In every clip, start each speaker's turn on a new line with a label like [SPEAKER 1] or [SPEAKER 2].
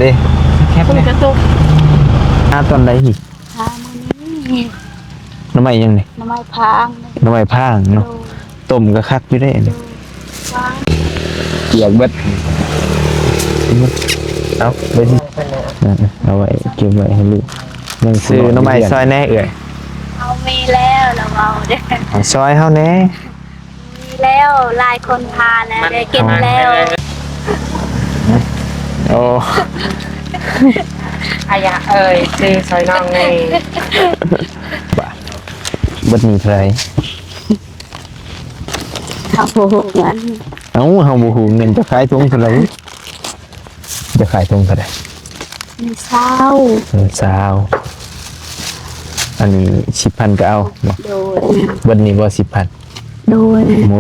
[SPEAKER 1] ดิ
[SPEAKER 2] แคบเลยกระตุก
[SPEAKER 1] ตอนใดหิ
[SPEAKER 2] หามื้อนี้
[SPEAKER 1] น้ำไม้ยังนี่
[SPEAKER 2] น้ำไม้พาง
[SPEAKER 1] น้ำไม้พางเนาะต้มก็คักอยู่ได้นี่
[SPEAKER 2] วาง
[SPEAKER 1] เกียกเบิดเอาไปดิเอาไว้เก็บไว้ให้ลูกยังซื้อน้ำไม้ซอยแน่เอ่ย
[SPEAKER 2] เอามีแล้วเราเอาเด้อ
[SPEAKER 1] ซอยเฮาแน่
[SPEAKER 2] มีแล้วหลายคนทานแล้วได้กินแล้ว
[SPEAKER 1] โอ้
[SPEAKER 3] อายะซื้อซอยน้องไง
[SPEAKER 1] บัดนี้เท่าไหร่
[SPEAKER 2] เอาโหงั้น
[SPEAKER 1] เอ้าเฮาบ่ฮู้เงินจะขายถุงเท่าไหร่จะขายถุงเท่าไหร่
[SPEAKER 2] มีเศร้า
[SPEAKER 1] สาวอันนี้10,000ก็เอาเนาะ
[SPEAKER 2] โดย
[SPEAKER 1] บัดนี้บ่10,000
[SPEAKER 2] โดย
[SPEAKER 1] โม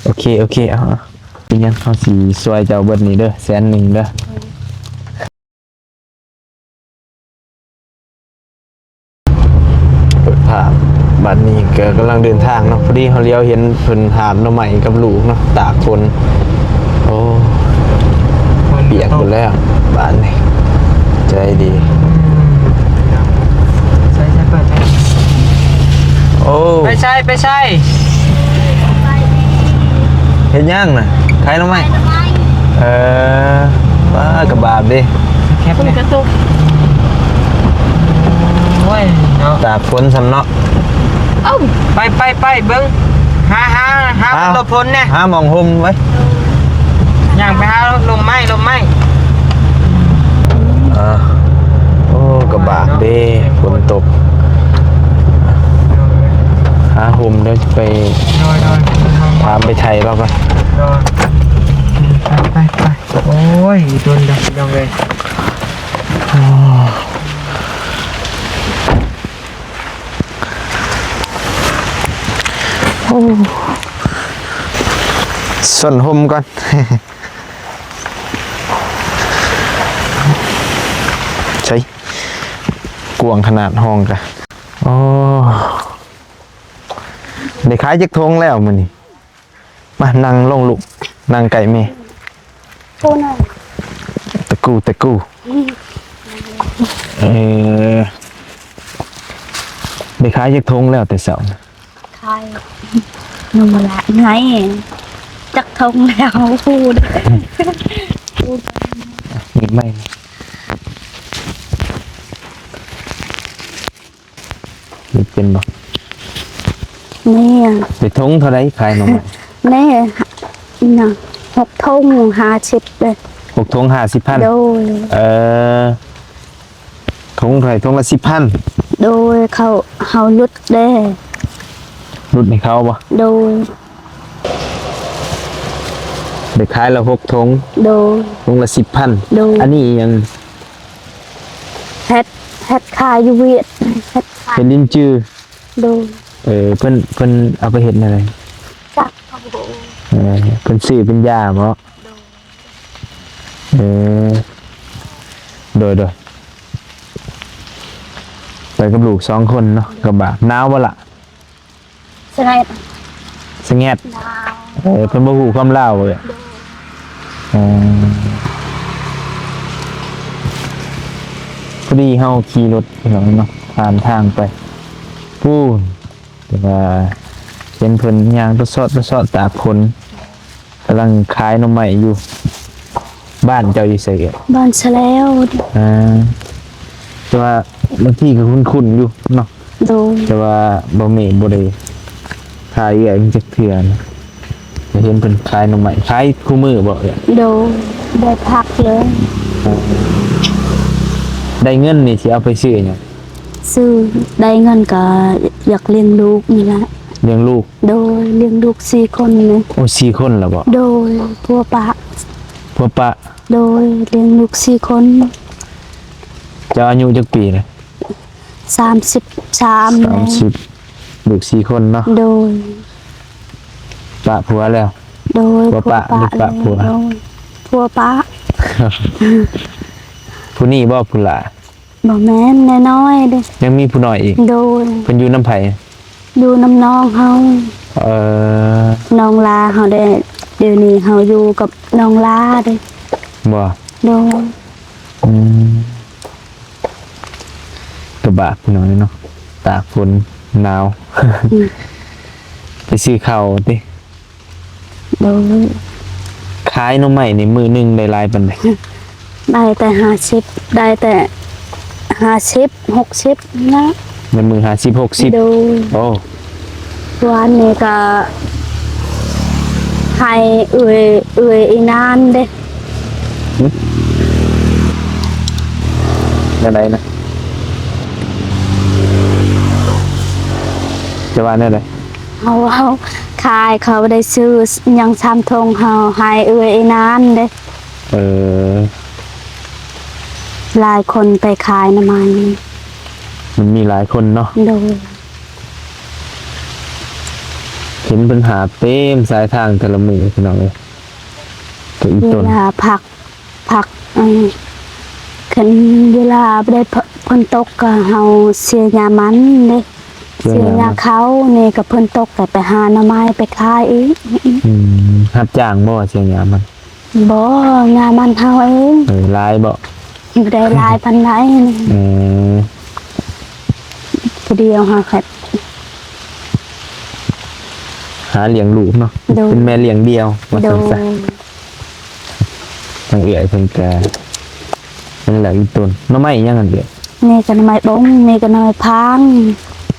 [SPEAKER 1] โอเคเอาเป็นยังเขาสีสวยเจ้าเบิดนี้เด้อ100,000เด้อเปิดภาพบัดนี้ก็กำลังเดินทางเนาะพอดีเขาเลี้ยวเห็นเพิ่นหาบหน่อไม้กับลูกเนาะตากคนโอ้เปียกหมดแล้วบ้านนี้ใจดี
[SPEAKER 3] ใช่เปิดใจ
[SPEAKER 1] โอ้
[SPEAKER 3] ไปใช่
[SPEAKER 1] เฮ็ดย่างน่ะขายหน่อไม้ว้ากระบาดดิ
[SPEAKER 3] แคบเลย
[SPEAKER 2] กระตุก
[SPEAKER 3] โอ้ยเนาะ
[SPEAKER 1] ตากฝนซำเนาะ
[SPEAKER 2] เอ้า
[SPEAKER 3] ไปเบิ้งหารถพ้นเนี่ย
[SPEAKER 1] หาหมองห่มไว้
[SPEAKER 3] อย่างไปหาลมไม้
[SPEAKER 1] โอ้กระบะเด้ฝนตกหาห่มเดี๋ยวจะไป
[SPEAKER 3] โดย
[SPEAKER 1] ถามไปไทยเราก่อน
[SPEAKER 3] ไปโอ้ยโดนดักยังเลย
[SPEAKER 1] ส่วนห่มก่อน ใช่กวางขนาดห้องกันโอ้ได้ขายจักทงแล้วมื้อนี้มานั่งลงลูกนั่งไก่แม่
[SPEAKER 2] โทษหน่อย
[SPEAKER 1] ตะกูได้ขายจักทงแล้วแต่เช้านะ
[SPEAKER 2] ใครหนุ่มละไงจักทงแล้วพูด
[SPEAKER 1] มีไหมมีเป็นบ่
[SPEAKER 2] นี่
[SPEAKER 1] ไปทงเท่าไรขายหน่อไม้
[SPEAKER 2] นี่น่ะ6 ทง50เลย
[SPEAKER 1] 6ทง50,000
[SPEAKER 2] โดย
[SPEAKER 1] ทงเท่าไหร่ทงละ10,000
[SPEAKER 2] โดยเขาลุดเด้
[SPEAKER 1] รุดให้เขาบ่
[SPEAKER 2] โดย
[SPEAKER 1] ได้ขายละ6ทง
[SPEAKER 2] โดย
[SPEAKER 1] ทงละ10,000
[SPEAKER 2] โดย
[SPEAKER 1] อันนี้ยัง
[SPEAKER 2] เฮ็ดขายอยู่เวียดเฮ็ดขาย
[SPEAKER 1] เป็นลิ้นจือ
[SPEAKER 2] โดย
[SPEAKER 1] เพิ่นเอาไปเฮ็ดอะไร
[SPEAKER 2] จักเขาโห
[SPEAKER 1] เพิ่นซื้อเป็นยาบ่โดยไปกับลูก2คนเนาะกระบะหนาวบ่ล่ะ
[SPEAKER 2] สไง
[SPEAKER 1] สงแงด
[SPEAKER 2] ดาว
[SPEAKER 1] เพิ่นบ่ฮู้ความลาวเลยพอดีเฮาขี่รถพี่น้องเนาะผ่านทางไปปูนแต่ว่าเห็นเพิ่นย่างตะซอดตากคนกำลังขายหน่อไม้อยู่บ้านเจ้าอยู่ไสอ่ะ
[SPEAKER 2] บ้านซะแล้ว
[SPEAKER 1] แต่ว่าบางทีก็คุ้นๆอยู่เนาะ
[SPEAKER 2] โดย
[SPEAKER 1] แต่ว่าบ่แม่บ่ได้ขายเองจักเทื่อนะเห็นเพิ่นขายหน่อไม้ขายคู่มือบ่เอ่ย
[SPEAKER 2] โดยได้พักเลย
[SPEAKER 1] ได้เงินนี่สิเอาไปซื้อหยัง
[SPEAKER 2] ซื้อได้เงินก็อยากเลี้ยงลูกนี่แหละ
[SPEAKER 1] เลี้ยงลูก
[SPEAKER 2] โดยเลี้ยงลูก4 คนนะ
[SPEAKER 1] โอ้4คนแล้วบ่
[SPEAKER 2] โดยพัวปะ
[SPEAKER 1] พ่อปะ
[SPEAKER 2] โดยเลี้ยงลูก4 คน
[SPEAKER 1] เจ้าอายุจักปีนะ
[SPEAKER 2] 33แล้ว
[SPEAKER 1] 30ลูก4คนเนาะ
[SPEAKER 2] โดย
[SPEAKER 1] ปะผัวแล้ว
[SPEAKER 2] โดย
[SPEAKER 1] พัวปะหรือปะผัว
[SPEAKER 2] โดยพัวปะ
[SPEAKER 1] ผู้นี้บ่ผู้หลา
[SPEAKER 2] บ่แม่นน้อยๆเด้
[SPEAKER 1] ยังมีผู้น้อยอีก
[SPEAKER 2] โดย
[SPEAKER 1] เพิ่นอยู่น้ำไผ
[SPEAKER 2] อยู่น้ำน้องเฮา
[SPEAKER 1] เอ่อ
[SPEAKER 2] น้องลาเฮาได้เดี๋ยวนี้เฮาอยู่กับน้องลาเด้
[SPEAKER 1] บ่
[SPEAKER 2] โดย
[SPEAKER 1] อืมกระบะพี่น้องเนาะตากฝนหนาว ไปซื้อข้าวติ
[SPEAKER 2] โดย
[SPEAKER 1] ขายหน่อไม้ในมือหนึงได้หลายปานใด
[SPEAKER 2] ได้แต่50ได้แต่50 60นะ
[SPEAKER 1] ในมือ50 60
[SPEAKER 2] โดย
[SPEAKER 1] โอ้
[SPEAKER 2] วันนี้ก็ให้อีนานเด้
[SPEAKER 1] ได้ไหนนะจะว่าได้ได
[SPEAKER 2] เขาขายเขาได้ซื้อยังซ้ำทงเขาให้อีนานเด้
[SPEAKER 1] เออ
[SPEAKER 2] หลายคนไปขายน้ำมัน
[SPEAKER 1] มันมีหลายคนเนาะ
[SPEAKER 2] โดย
[SPEAKER 1] เห็นปัญหาเต็มสายทางแต่ละมือพี่น้องเอ้ยตัวอี
[SPEAKER 2] เว
[SPEAKER 1] ต้น
[SPEAKER 2] ลาผักคันเวลาได้เพิ่นตกก็เฮาเสียยามันเด้เสียยาเขานี่ก็เพิ่นตกก็ไปหาหน่อไม้ไปขายอีก
[SPEAKER 1] รับจ้างบ่เสียงยามมัน
[SPEAKER 2] บ่งามันเฮาเอง
[SPEAKER 1] ลายบ่
[SPEAKER 2] อยู่ได้หลายปานใดนี่
[SPEAKER 1] เออ
[SPEAKER 2] ผู้เดียวเฮาแค่
[SPEAKER 1] หาเลี้ยงลูกเนาะ
[SPEAKER 2] โดย
[SPEAKER 1] เป็นแม่เลี้ยงเดียวว่า
[SPEAKER 2] โด
[SPEAKER 1] ซั่น
[SPEAKER 2] ย
[SPEAKER 1] ซะทางเอื้อยเพิ่นก็นั่นแหละอีต้นหน่อไม้ยังอันเดียว
[SPEAKER 2] นี่ก็หน่อไม้บงนี่ก็หน่อไม้พาง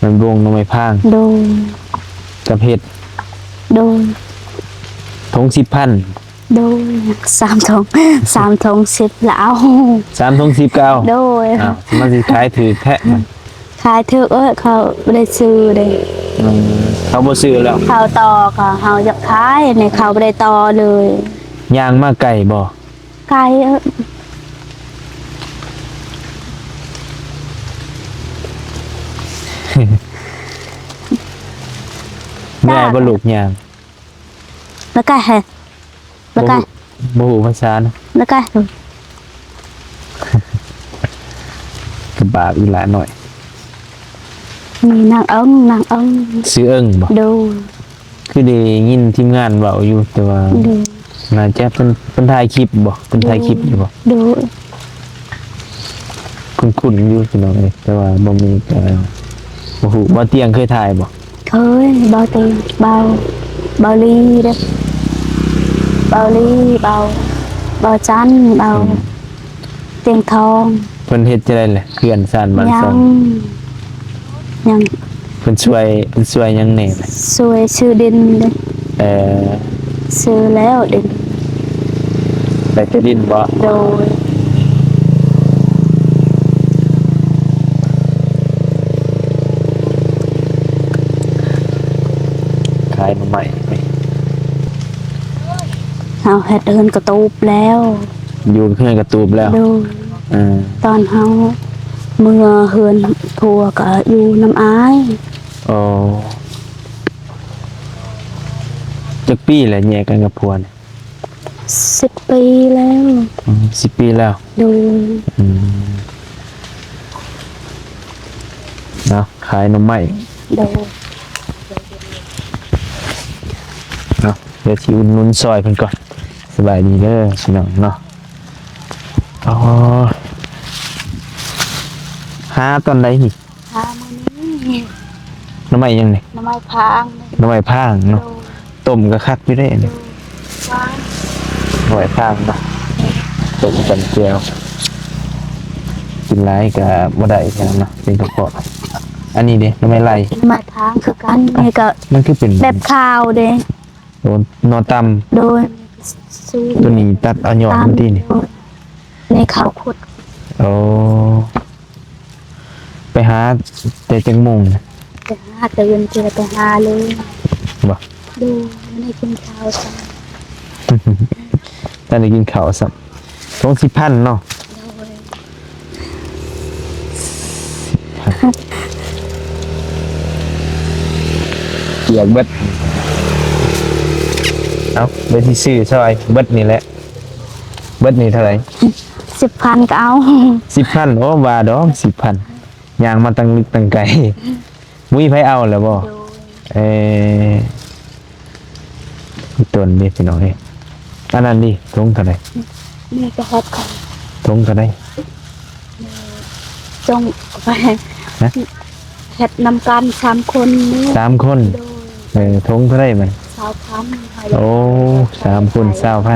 [SPEAKER 1] มันวงหน่อไม้พาง
[SPEAKER 2] โดย
[SPEAKER 1] กับเฮ็ด
[SPEAKER 2] โดย
[SPEAKER 1] ทง10,000
[SPEAKER 2] โดย3 ทง10แล้ว
[SPEAKER 1] 3ทง10ก็เอา
[SPEAKER 2] โดย
[SPEAKER 1] อ้าวมันสิขายถือแท้
[SPEAKER 2] ขายเถอะเขาบ่ได้ซื้อเด้
[SPEAKER 1] เขาบ่ซื้อแล้ว
[SPEAKER 2] เขาต่อก็เฮาอยากขายในเขาบ่ได้ต่อเลย
[SPEAKER 1] ย่างมาไก่บ่
[SPEAKER 2] ไกล
[SPEAKER 1] เมื่อยบ่ลูกย่าง
[SPEAKER 2] แล้วก็แฮแล้วก็
[SPEAKER 1] บ่ฮู้ภาษานะ
[SPEAKER 2] แล้วก็
[SPEAKER 1] กระบาดอีหลาหน่อย
[SPEAKER 2] มีนางเอิ้ง
[SPEAKER 1] ซื้อเอิ้งบ่
[SPEAKER 2] ดู
[SPEAKER 1] คือได้ยินทีมงานเว้าอยู่แต่ว่า
[SPEAKER 2] ดู
[SPEAKER 1] น่าจะเป็นถ่ายคลิปบ่เป็นถ่ายคลิปอยู่บ่
[SPEAKER 2] ดู
[SPEAKER 1] คุ้นๆอยู่พี่น้องเอ้ยแต่ว่าบ่มีก็บ่ฮู้บ่เตียงเคยถ่ายบ่
[SPEAKER 2] เคยเบาตีเบาลีเด้อเบาลีเบาจันเบาเตียงทอง
[SPEAKER 1] เพิ่นเฮ็ดจังได๋แหละเขื่อนซ่านบ้าน
[SPEAKER 2] ยั
[SPEAKER 1] ซ่อง
[SPEAKER 2] ยัง
[SPEAKER 1] เพิ่นช่วยหยังแหน่ล่ะ
[SPEAKER 2] สวยชื่อดินเด้อ
[SPEAKER 1] เอ่อ
[SPEAKER 2] ซื้อแล้วดิน
[SPEAKER 1] ไปที่ดินบ่
[SPEAKER 2] โดย
[SPEAKER 1] ขายมาใหม่ไหม
[SPEAKER 2] เฮาเฮ็ดเฮินกระตูบแล้ว
[SPEAKER 1] อยู่เพื่อนกระตูบแล้ว
[SPEAKER 2] ดู
[SPEAKER 1] อ่า
[SPEAKER 2] ตอนเฮาเมื่อเฮือนผัวก็อยู่น้ำอาย
[SPEAKER 1] อ๋อจักปีแหละแยกกันกับผัวเนี่ย
[SPEAKER 2] 10 ปีแล้ว
[SPEAKER 1] 10 ปีแล้ว
[SPEAKER 2] ดู
[SPEAKER 1] เนาะขายหน้ำใหม่
[SPEAKER 2] ดู
[SPEAKER 1] เนาะเดี๋ยวชิวนุนซอยเพิ่นก่อนสบายดีเด้อพี่น้องเนาะอ๋อหาตอนใดนี่
[SPEAKER 2] ทามื้อนี้
[SPEAKER 1] หน้ำใหม่ยังนี่
[SPEAKER 2] น้ำไม้พาง
[SPEAKER 1] หน้ำใหม่พางเนาะต้มก็คักอยู่ได้นี่
[SPEAKER 2] วาง
[SPEAKER 1] หน้ำใหม่พางเนาะต้มกันแก้วกินหลายก็บ่ได้แค่นั้นเนาะเป็นกระเพาะอันนี้เด้หน้ำใหม่ไล่
[SPEAKER 2] ไม้พางคือกันนี่ก็
[SPEAKER 1] มันคือเป็น
[SPEAKER 2] แบบข้าวเด้
[SPEAKER 1] โดนนอนตำ
[SPEAKER 2] โดยซื้อ
[SPEAKER 1] ตัวนี้ตัดเอาหยอดมันที่นี่
[SPEAKER 2] ในข้าวขุด
[SPEAKER 1] โอ้ไปหาแต่จังมงนะ
[SPEAKER 2] ไปหาตื่นเจอไปหาเลย
[SPEAKER 1] บ่
[SPEAKER 2] ดูไม่ได้กินข้าวจ้ะ
[SPEAKER 1] ตอนได้กินข้าวสับต้อง10,000เนาะเกียกเบิดเอาเบิดที่ซื้อซอยเบิดนี่แหละเบิดนี่เท่าไหร่
[SPEAKER 2] 10,000ก็เอา
[SPEAKER 1] 10,000โอ้ว่าดอก10,000ย่างมาตั้งลึกตั้งไกลมุ้ยไผเอาแล้วบ่เออต้นนี่พี่น้องเอ้ยอันนั้นดิทงเท่าไหร่
[SPEAKER 2] นี่ก็เฮ็ดของ
[SPEAKER 1] ทงก็ได้
[SPEAKER 2] จงไป
[SPEAKER 1] นะ
[SPEAKER 2] เฮ็ดนำกัน3คนนี่
[SPEAKER 1] 3 คน
[SPEAKER 2] โดย
[SPEAKER 1] ทงเท่าไหร่มัน
[SPEAKER 2] ชาวพันธุ์ให้
[SPEAKER 1] โอ้3 คน20,000 3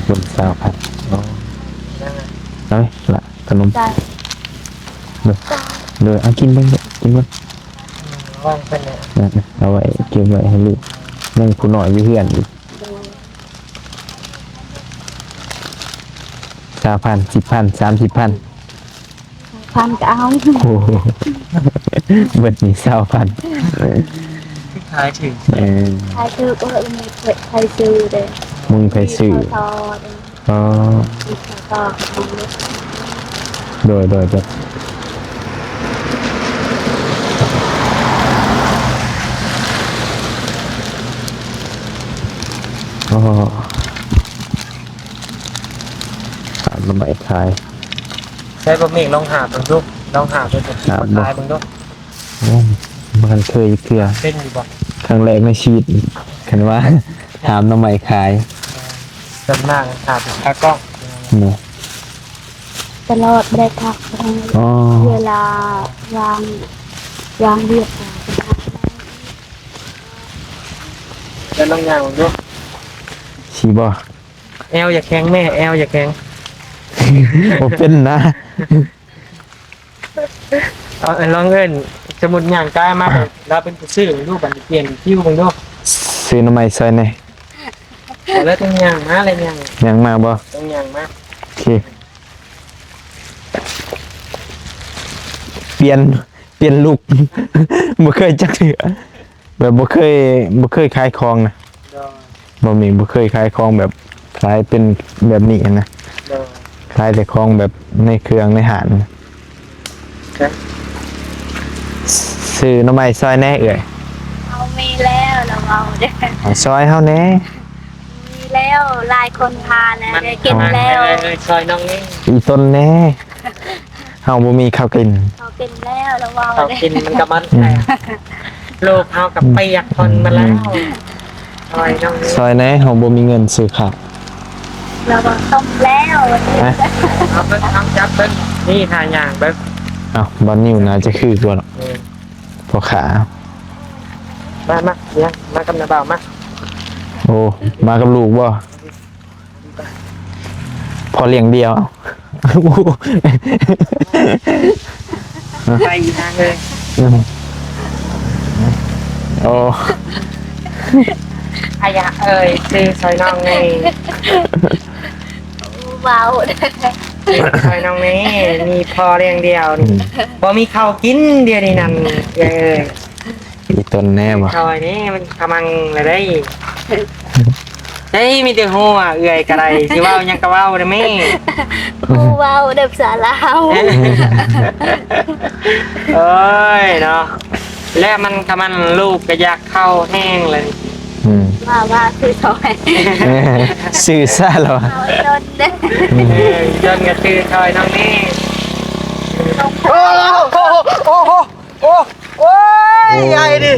[SPEAKER 1] คน20,000โอ้เอาละขนม
[SPEAKER 2] ได้
[SPEAKER 1] เดี๋ยวเอากินเบ้างกินเบ้าง
[SPEAKER 3] ว่างเป็นเนี่ย
[SPEAKER 1] นะเอาไว้เก็บไว้ให้ลูกยังผู้น้อยอยู่เพื่อนอยู่
[SPEAKER 2] โดย
[SPEAKER 1] 20,000 10,000 30,000
[SPEAKER 2] พันก็เอา
[SPEAKER 1] โอ้โหเบิดนี่20,000
[SPEAKER 3] ที่ขายถึง
[SPEAKER 2] ใครซื้อก็มีใครซื้อเด้
[SPEAKER 1] มึงไปซื้อ
[SPEAKER 2] ต่อ
[SPEAKER 1] อ๋อ
[SPEAKER 2] ต่อ
[SPEAKER 1] โดยโอ้ขายมาใหม่ขาย
[SPEAKER 3] ใช้บะหมี่ลองหาเบิ่งดูลองหาเป็นแบบที่คนขายเบิ่งดู
[SPEAKER 1] โอ้มันเคยเกลือ
[SPEAKER 3] เป็นอยู่บ่
[SPEAKER 1] ครั้งแรกในชีวิตคันว่า ถามน้ำใหม่ขาย
[SPEAKER 3] จำหน้ากันขาดตากล้อง
[SPEAKER 1] เนาะ
[SPEAKER 2] ตลอดได้พัก
[SPEAKER 1] อ๋อ
[SPEAKER 2] เวลาวางเรียบ
[SPEAKER 3] จะลองย่างเบิ่งดู
[SPEAKER 1] ชีบ่
[SPEAKER 3] แอลอย่าแข็งแม่แอลอย่าแข็ง
[SPEAKER 1] โอเป็นนะ
[SPEAKER 3] เอาลองเอิ้นสมุดย่างกายมาเราเป็นผู้ซื้อรูปบัตรเปลี่ยนคิวเบิ่งดู
[SPEAKER 1] ซื้อน้ำใหม่ซอยไหน
[SPEAKER 3] แล้วต้องย่างมาอะไรย่าง
[SPEAKER 1] ยังมาบ่
[SPEAKER 3] ต้องย่างมา
[SPEAKER 1] โอเคเปลี่ยนลูก บ่เคยจักเถื่อแบบบ่เคยขายของนะ
[SPEAKER 3] เด้อ
[SPEAKER 1] บ่เคยขายของแบบขายเป็นแบบนี้นะ
[SPEAKER 3] เด้อ
[SPEAKER 1] ขายแต่ของแบบในเครื่องในหานนะ
[SPEAKER 3] ครับ
[SPEAKER 1] ซื้อน้ำใหม่ซอยแหน่เอ่ย
[SPEAKER 2] เอามีแล้วเราเอาเด้
[SPEAKER 1] เอาซอยเฮาแหน่
[SPEAKER 2] มีแล้วหลายคนทานแล้วได้กินแล้ว
[SPEAKER 3] ซอยน้องนี่
[SPEAKER 1] อีต้นแหน่เฮาบ่มีข้าวกิน
[SPEAKER 2] เขากินแล้วเราเอา
[SPEAKER 3] เขา
[SPEAKER 2] เด้
[SPEAKER 3] กินมันกับมันโลกเฮากับเปียกทนมาแล้วซอยน้องนี่
[SPEAKER 1] ซอยแหน่เฮาบ่มีเงินซื้อข้าว
[SPEAKER 2] เราเอาต้มแล้ววันนี้
[SPEAKER 1] นะ
[SPEAKER 3] เอาเบิ้งเอาจับเบิ้งนี่ทาย่างเบิ้ง
[SPEAKER 1] อ้าวบ่นิ้วน่าจะคือกว่าเนาะพอขา
[SPEAKER 3] มาเนี่ยมากับน้าบ่าวมา
[SPEAKER 1] โอ้มากับลูกบ่พอเลี้ยงเดียวเอา
[SPEAKER 3] ไปอีกทางเลย
[SPEAKER 1] โอ้
[SPEAKER 3] อายะเอ้ยซื้อซอยน้องนี่
[SPEAKER 2] เบา
[SPEAKER 3] ซอยน้องนี่มีพอเรียงเดียวนี่บ่มีข้าวกินเดียวนี่นั่นเอ้ย
[SPEAKER 1] อีต้นแน่บ่
[SPEAKER 3] ซอยนี่มันกำลังเลยได้เฮ้ยมีแต่หัวเอื่อยกระไรสิเว้ายังกะเว้าเด้อแม่
[SPEAKER 2] เบาเด็บสาลาว
[SPEAKER 3] เอ้ยเนาะแล้วมันกำมันลูกก็อยากเข้าแห้งเลย
[SPEAKER 1] อืม
[SPEAKER 2] ว่าคือซอย
[SPEAKER 1] ซื้อซะแล้วอะ
[SPEAKER 2] เอาจนเด้
[SPEAKER 3] จนกระตือซอยน้องนี่
[SPEAKER 2] โอ้
[SPEAKER 3] โอ้โหโอ้โอ้ยใหญ่ดิ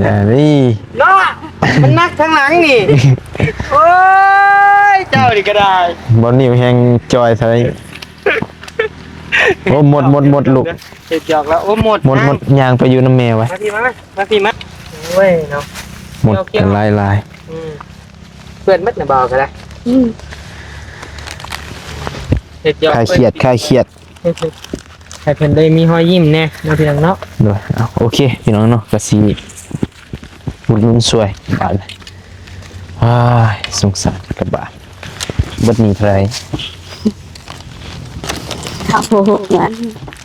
[SPEAKER 1] อย่านี่
[SPEAKER 3] เนาะมันนักทั้งหลังนี่โอ้ยเจ้านี่ก็ได้
[SPEAKER 1] บ่นิ้วแฮงจอยใส่โอ้หมดลูก
[SPEAKER 3] เจ็บหยอกแล้วโอ้หมด
[SPEAKER 1] หมดยางไปอยู่น้ำแม่ไว้
[SPEAKER 3] มาพี่มาโอ้ยเนาะ
[SPEAKER 1] หมดกันลาย
[SPEAKER 3] เพื่อนมัดน่ะบอกกันละเจ็บหยอก
[SPEAKER 1] คลายเครียด
[SPEAKER 3] ให้เพิ่นได้มีรอยยิ้มแน่เนาะพี่น้องเนาะ
[SPEAKER 1] ด้วยเอาโอเคพี่น้องเนาะก็สิบุญสวยบาดเลยอ้ายสงสารกับบาดเบิดนี้เท่าไหร่
[SPEAKER 2] เขาเงิน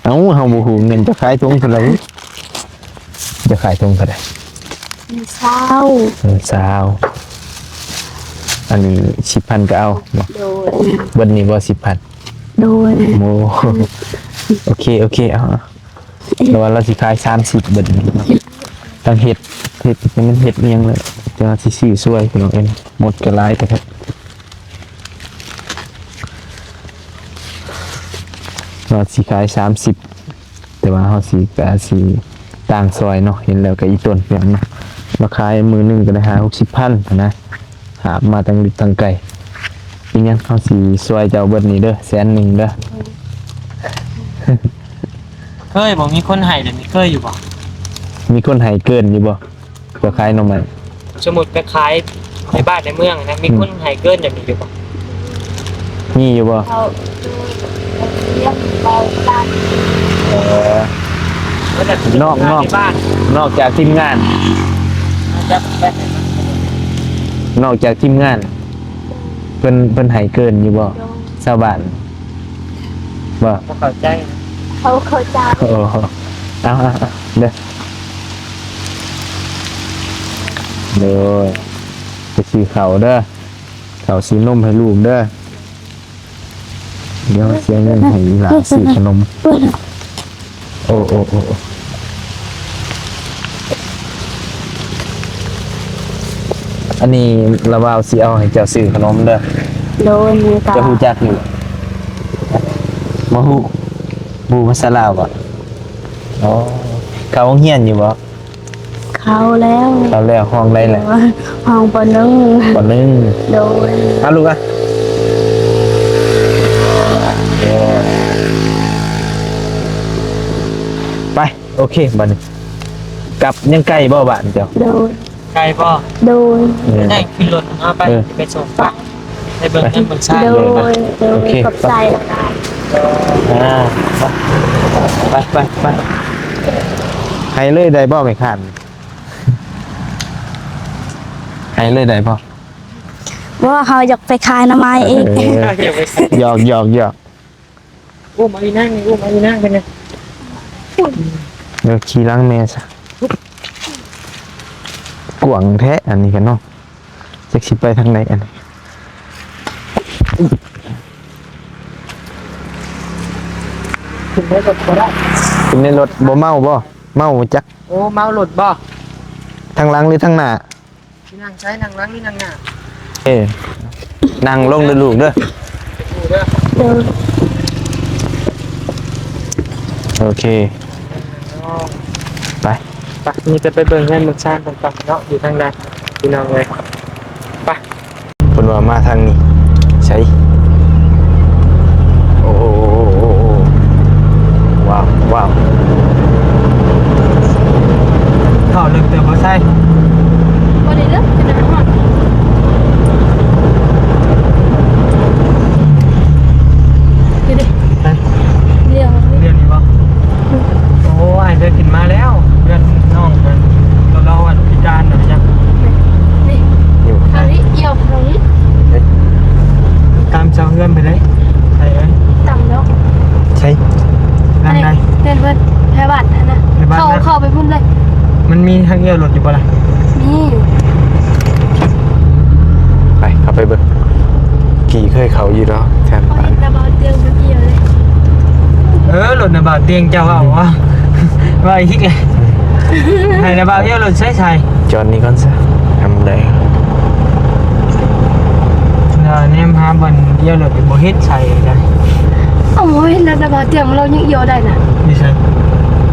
[SPEAKER 1] เอ้าเฮาบ่ฮู้เงินจะขายถุงเท่าไหร่จะขายถุงเท่าไหร่
[SPEAKER 2] เศร้า
[SPEAKER 1] สาวอันนี้10,000ก็เอาบ่
[SPEAKER 2] โดย
[SPEAKER 1] เบิดนี้บ่10,000
[SPEAKER 2] โดย
[SPEAKER 1] โม โอเคเอาแล้วว่าเราสิขาย30เบิดนี้ตั้งเฮ็ดยังมันเฮ็ดเอียงเลยจะสิซื้อช่วยพี่น้องเอ็นหมดก็หลายแต่ครับเราสิขาย30แต่ว่าเฮาสิก็สิต่างซอยเนาะเห็นแล้วก็อีต้นเพียงเนาะ มาขายมือหนึงก็ได้60,000นะหามาตั้งดึกตั้งไกลอีหยังเขาสิช่วยเจ้าเบิดนี่เด้อ100,000เด้อ
[SPEAKER 3] เคยบอกมีคนให้เดี๋ยวนี้เคยอยู่บ่
[SPEAKER 1] มีคนให้เกินอยู่บ่ก็ขายหน่อไม้
[SPEAKER 3] สมมุติไปขายในบ้านในเมืองนะมีคนให้เกินอย่างนี้อยู่บ่
[SPEAKER 1] มีอยู่บ่
[SPEAKER 2] เขาเรียกไปร้าน
[SPEAKER 3] ก็จะ
[SPEAKER 1] นอก
[SPEAKER 3] ในบ้าน
[SPEAKER 1] นอกจากทีมงาน
[SPEAKER 3] จะไปไหนมาน
[SPEAKER 1] อกจากทีมงานเพิ่นให้เกินอยู่บ่ชาวบ้านบ่
[SPEAKER 3] บ่เข้าใจนะ
[SPEAKER 2] เขาเข้าใจ
[SPEAKER 1] โอ้โหเอาเด้อเด้อไปซื้อข้าวเด้อข้าวซื้อนมให้ลูกเด้อเดี๋ยวเสียเงินให้หลานซื้อขนมโอ้โอ้โอ้อันนี้ระบาวสิเอาให้เจ้าซื้อขนมเด้อ
[SPEAKER 2] โดยมีตา
[SPEAKER 1] จะฮู้จักอยู่บ่ฮู้ฮู้ภาษาลาวบ่อ๋อเขาโรงเรียนอยู่บ่
[SPEAKER 2] เขาแล้ว
[SPEAKER 1] เขาแล้วห้องได้แหละ
[SPEAKER 2] ห้องปนึง
[SPEAKER 1] ปหนึ่ง
[SPEAKER 2] โดย
[SPEAKER 1] เอาลูกอ่ะไปโอเคบัดนี้กลับยังไกลบ่บ้านเจ้า
[SPEAKER 2] โดย
[SPEAKER 3] ไกลบ่
[SPEAKER 2] โดย
[SPEAKER 3] ได้ขึ้นรถมาไปไปส่งไปไปเบิ่งเงินเบิ่งซ่า
[SPEAKER 2] โด
[SPEAKER 3] เลยนะ
[SPEAKER 2] ยโดยขอบใจ
[SPEAKER 1] อ่าไปไปไปให้เลยได้บ่ไม่คันให้เลยได้บ่
[SPEAKER 2] ว่าเขาอยากไปขายหน้ำไม้อีก
[SPEAKER 3] เดี๋ยวไปใส่
[SPEAKER 1] หยอกหยอกหยอก
[SPEAKER 3] อุ้มเอาอีนั่งนี่อุ้มเอาอีนั่งเป็นไง
[SPEAKER 1] เดี๋ยวขี่หล้างแม่ซะกวางแท้อันนี้กันเนาะจักสิไปทางไหนอันนี้
[SPEAKER 3] ถึงได้รถบ่ได้
[SPEAKER 1] เป็นในรถบ่เมาบ่เมาจัก
[SPEAKER 3] โอ้เมารถบ่
[SPEAKER 1] ทางหลังหรือทางหน้า
[SPEAKER 3] ที่นั่งใช้นั่งหลังนี่นั่งหน้า
[SPEAKER 1] เอ้นั่งลงเด้อลูกเด้อ
[SPEAKER 3] ดูเด้อ
[SPEAKER 2] โดย
[SPEAKER 1] โอเคไป
[SPEAKER 3] ไปนี่จะไปเบิ่งเงินเบิ่งซ่ากันก่อนเนาะอยู่ทางใดพี่น้องเลยไป
[SPEAKER 1] เพิ่นว่ามาทางนี้ใช่โอ้โอ้โอ้โอ้โอ้ว้าวว้าว
[SPEAKER 3] เข้าลึกเติมบ่ใช่
[SPEAKER 2] บริเลิกจะได้หอด
[SPEAKER 3] ไป
[SPEAKER 2] เดี๋ยว
[SPEAKER 3] เรียนนี่บ่โอ้ยได้ขึ้นมาแล้วเพื่อนน้องเพิ่นเราอ่ะพิการน่ะจัง
[SPEAKER 2] นี่
[SPEAKER 1] อยู่
[SPEAKER 2] ทางนี้เอี่ยวทางนี้
[SPEAKER 3] ตามเจ้าเพื่อนไปเลยใช่เอ้ย
[SPEAKER 2] ต่ำแล้ว
[SPEAKER 1] ใช่
[SPEAKER 3] นั่งได้
[SPEAKER 2] เพื่อนแพ้บัตรนะ
[SPEAKER 3] แพ้บัตรนะ
[SPEAKER 2] เข้าไปพุ่นเลย
[SPEAKER 3] มันมีทางเอียวรถอยู่บ่ล่ะ
[SPEAKER 2] นี่
[SPEAKER 1] ไปเข้าไปเบิ่งขี่เคยเขาอยู่แล้วแทน
[SPEAKER 2] เขา
[SPEAKER 1] บ้า
[SPEAKER 2] เห็
[SPEAKER 1] น
[SPEAKER 2] นตะบอเตียงมันเอี่ยวเลย
[SPEAKER 3] รถน่ะบ่าวเตียงเจ้าเอาวะว่าอีกเลยให้น่ะบ่าวเอียวรถใช้
[SPEAKER 1] จอดนี่ก่อนซะทำได้
[SPEAKER 3] เนี่ยพาบนเอียวรถอยู่บ่เฮ็ดใช้ได้
[SPEAKER 2] โอ้ยแล้วตะบอเตียงเรายังเอี่ยวได้นะ
[SPEAKER 3] นี่ใช่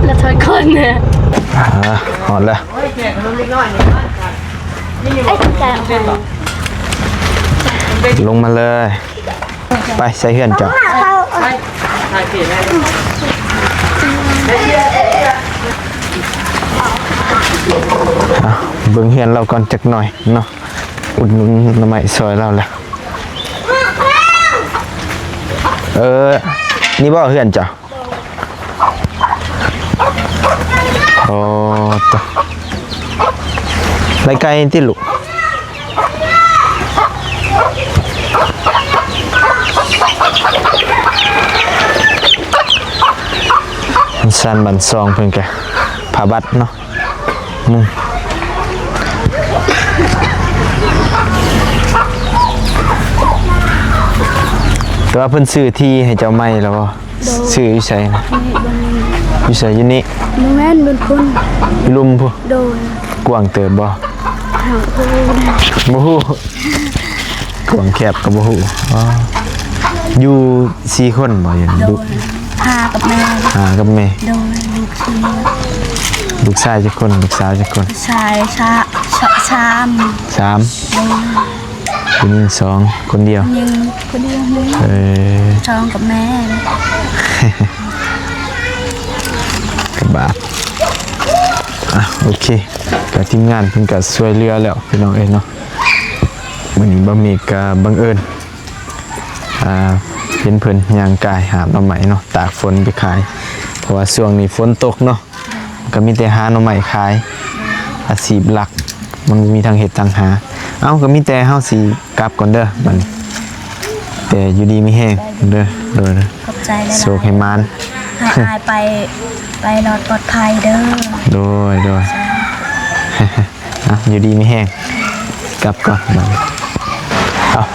[SPEAKER 2] แล้วถอยก่อนเนี่ย
[SPEAKER 1] หอดแล้ว
[SPEAKER 3] โอ้ยแขกขนมเล็กน้อยนี่นี่
[SPEAKER 2] ไอ้ใจเอาไป
[SPEAKER 1] ลงมาเลย ไปใส่เฮือนจ้ะ
[SPEAKER 3] ไปถ่ายเสียได้
[SPEAKER 1] อ่ะเบิ่งเฮือนเราก่อนจักหน่อยเนาะอุดหนุนหน้ำไม้ซอยเราแหละนี่บ่เฮือนจ้ะโอ้ตะไรไก่ที่ลูกสันบันซองเพิ่นแกผาบัดเนาะมุงแต่ว่าเพิ่นซื้อที่ให้เจ้าไม่แล้วบ่ซื้ออยู่ไสนะอยู่ไสอยู่นี่
[SPEAKER 2] มึงแม่นเป็นคน
[SPEAKER 1] ลุมพุ
[SPEAKER 2] โดน
[SPEAKER 1] กว้างเติบบ่
[SPEAKER 2] หาคูนะ
[SPEAKER 1] บ่ฮู้กว้างแคบก็บ่ฮู้อ๋ออยู่4คนบ่อยู่
[SPEAKER 2] โด
[SPEAKER 1] ลูก
[SPEAKER 2] นหากับแม่
[SPEAKER 1] กับแม่
[SPEAKER 2] โดนลูกชี
[SPEAKER 1] ลูกชายจักคนลูกสาวจักคน
[SPEAKER 2] ชายชาม
[SPEAKER 1] สามผู้หญิงสองคนเดียว
[SPEAKER 2] ยังคนเดียวนึง ชองกับแม่
[SPEAKER 1] กับบาทโอเคกับทีมงานเพิ่นก็ช่วยเหลือแล้วพี่น้องเอ้ยเนาะมื้อนี้บ่มีก็บังเอิญเห็นเพิ่นย่างกายหาหน่อไม้เนาะตากฝนไปขายเพราะว่าช่วงนี้ฝนตกเนาะก็มีแต่หาหน่อไม้ขายอาชีพหลักมันบ่มีทางเฮ็ดทางหาก็มีแต่เฮาสิกลับก่อนเด้อบัดนี้แต่อยู่ดีมีแฮงเด้อ
[SPEAKER 2] ขอบใจแล้ว
[SPEAKER 1] โชคให้มาน
[SPEAKER 2] ให้อายไปรอดปลอดภัยเด้อ
[SPEAKER 1] โดย อยู่ดีไม่แห้งกลับก่อนมา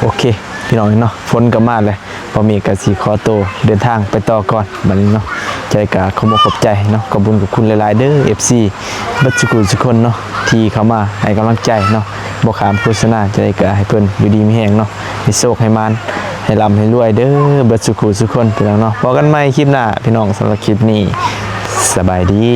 [SPEAKER 1] โอเคพี่น้องเนาะฝนก็มาเลยพอมีกสีขอโตวเดินทางไปต่อก่อนบัดนี้เนาะใจกะขอบขอบใจเนาะขอบคุญกับคุณหลายๆเด้อ FC บัดสุกุทุกคนเนาะที่เข้ามาให้กำลังใจเนาะบ่ขามโฆษณาใจกะให้เพิ่นอยู่ดีไม่แห้งเนาะให้โชคให้มานให้ร่ำให้รวยเด้อบัดสุกุทุกคนพี่น้องเนาะพบกันใหม่คลิปหน้าพี่น้องสำหรับคลิปนี้สบายดี